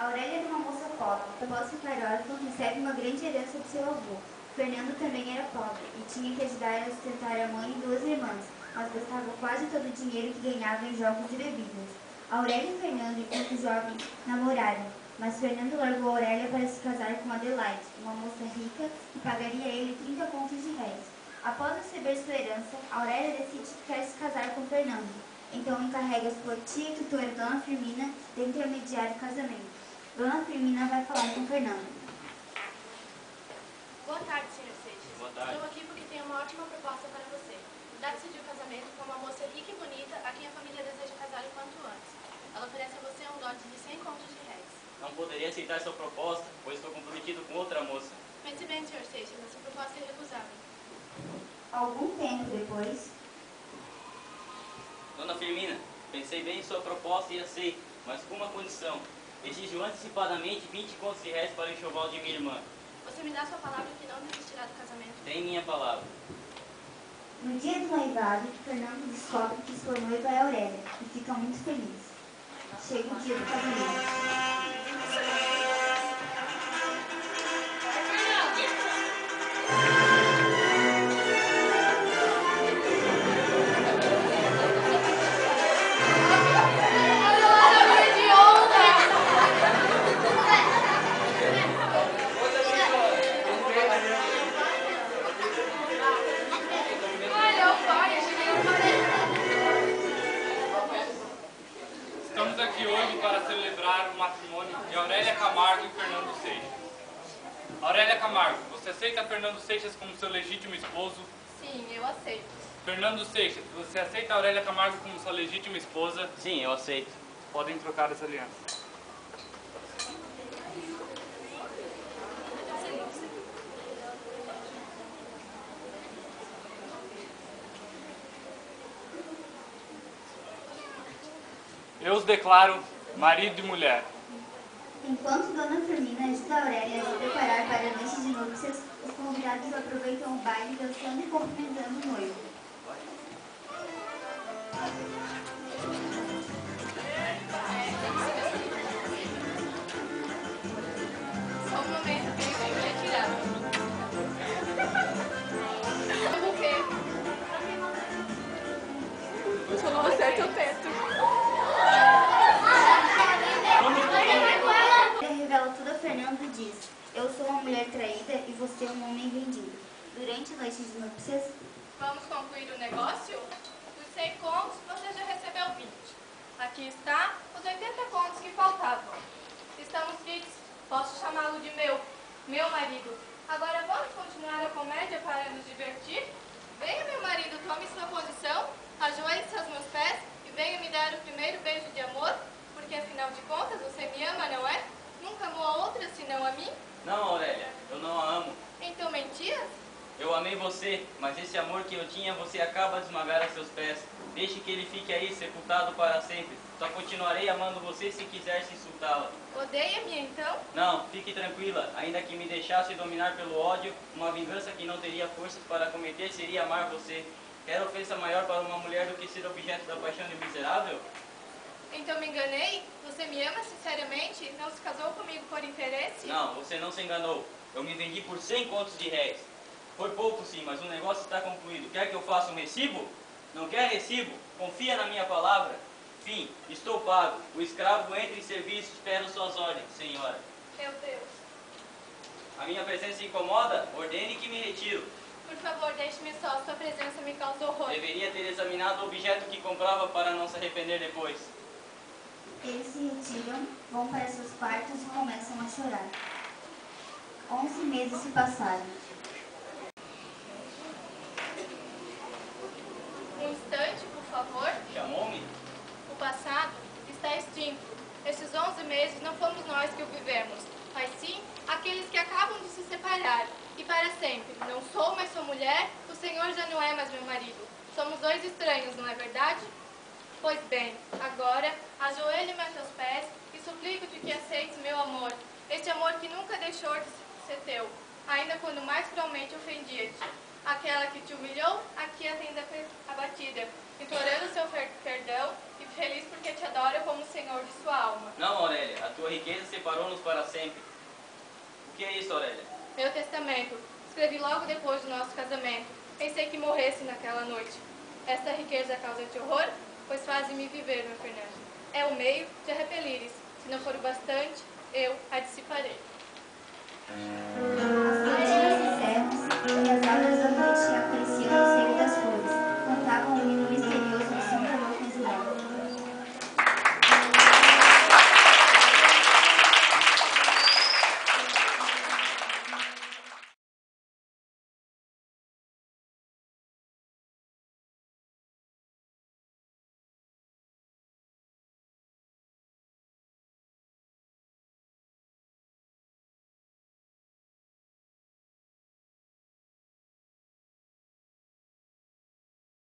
Aurélia era uma moça pobre. Após ficar órfã, recebe uma grande herança de seu avô. Fernando também era pobre e tinha que ajudar a sustentar a mãe e duas irmãs, mas gastava quase todo o dinheiro que ganhava em jogos e bebidas. Aurélia e Fernando, enquanto jovens, namoraram, mas Fernando largou Aurélia para se casar com Adelaide, uma moça rica que pagaria a ele 30 contos de réis. Após receber sua herança, Aurélia decide que quer se casar com Fernando. Então encarrega sua tia e tutora Dona Firmina de intermediar o casamento. Dona Firmina vai falar com Fernando. Boa tarde, Sr. Seixas. Boa tarde. Estou aqui porque tenho uma ótima proposta para você. Irá decidir o casamento com uma moça rica e bonita a quem a família deseja casar o quanto antes. Ela oferece a você um dote de 100 contos de réis. Não poderia aceitar sua proposta, pois estou comprometido com outra moça. Pense bem, Sr. Seixas, essa proposta é irrecusável. Algum tempo depois, Dona Firmina, pensei bem em sua proposta e aceito, mas com uma condição. Exijo antecipadamente 20 contos de réis para o enxoval de minha irmã. Você me dá sua palavra que não desistirá do casamento? Tem minha palavra. no dia do noivado, Fernando descobre que sua noiva é Aurélia e fica muito feliz. Chega o dia do casamento. Estamos aqui hoje para celebrar o matrimônio de Aurélia Camargo e Fernando Seixas. Aurélia Camargo, você aceita Fernando Seixas como seu legítimo esposo? Sim, eu aceito. Fernando Seixas, você aceita Aurélia Camargo como sua legítima esposa? Sim, eu aceito. Podem trocar essa aliança. Eu os declaro marido e mulher. Enquanto Dona Firmina ajuda Aurélia a se preparar para a noite de núpcias, os convidados aproveitam o baile dançando e cumprimentando o noivo. Só um momento que eu tenho que retirar. O quê? Eu só não acerto o teto. Ele revela tudo a Fernando e diz: eu sou uma mulher traída e você é um homem vendido. Durante a noite de núpcias, Vamos concluir o negócio? Dos 100 contos, você já recebeu 20. Aqui está os 80 contos que faltavam. Estamos fixos. Posso chamá-lo de meu marido. Agora vamos continuar a comédia para nos divertir? Venha, meu marido, tome sua posição, ajoelhe-se aos meus pés e venha me dar o primeiro beijo de amor, porque afinal de contas você me ama, não é? Nunca amou a outra senão a mim? Não, Aurélia, eu não a amo. Então mentias? Eu amei você, mas esse amor que eu tinha você acaba de esmagar a seus pés. Deixe que ele fique aí, sepultado para sempre. Só continuarei amando você se quiser se insultá-la. Odeia-me então? Não, fique tranquila. Ainda que me deixasse dominar pelo ódio, uma vingança que não teria forças para cometer seria amar você. Quer ofensa maior para uma mulher do que ser objeto da paixão de um miserável? Então me enganei? Você me ama sinceramente? Não se casou comigo por interesse? Não, você não se enganou. Eu me vendi por 100 contos de réis. Foi pouco sim, mas o negócio está concluído. Quer que eu faça um recibo? Não quer recibo? Confia na minha palavra. Fim, estou pago. O escravo entra em serviço, espero suas ordens, senhora. Meu Deus. A minha presença incomoda? Ordene que me retiro. Por favor, deixe-me só. Sua presença me causa horror. Deveria ter examinado o objeto que comprava para não se arrepender depois. eles se retiram, vão para seus quartos e começam a chorar. 11 meses se passaram. Um instante, por favor. Chamou-me? O passado está extinto. Estes 11 meses não fomos nós que o vivemos, mas sim aqueles que acabam de se separar. E para sempre. Não sou mais sua mulher, o Senhor já não é mais meu marido. Somos dois estranhos, não é verdade? Pois bem, agora ajoelho-me a teus pés e suplico-te que aceites meu amor. Este amor que nunca deixou de ser teu, ainda quando mais cruelmente ofendia-te. Aquela que te humilhou, aqui a tens abatida, implorando seu perdão e feliz porque te adora como o Senhor de sua alma. Não, Aurélia, a tua riqueza separou-nos para sempre. O que é isso, Aurélia? Meu testamento, escrevi logo depois do nosso casamento. Pensei que morresse naquela noite. Esta riqueza causa-te horror, pois faz-me viver, meu Fernando. É o meio de a repelires. Se não for o bastante, eu a dissiparei. As cortinas encerram-se e as obras do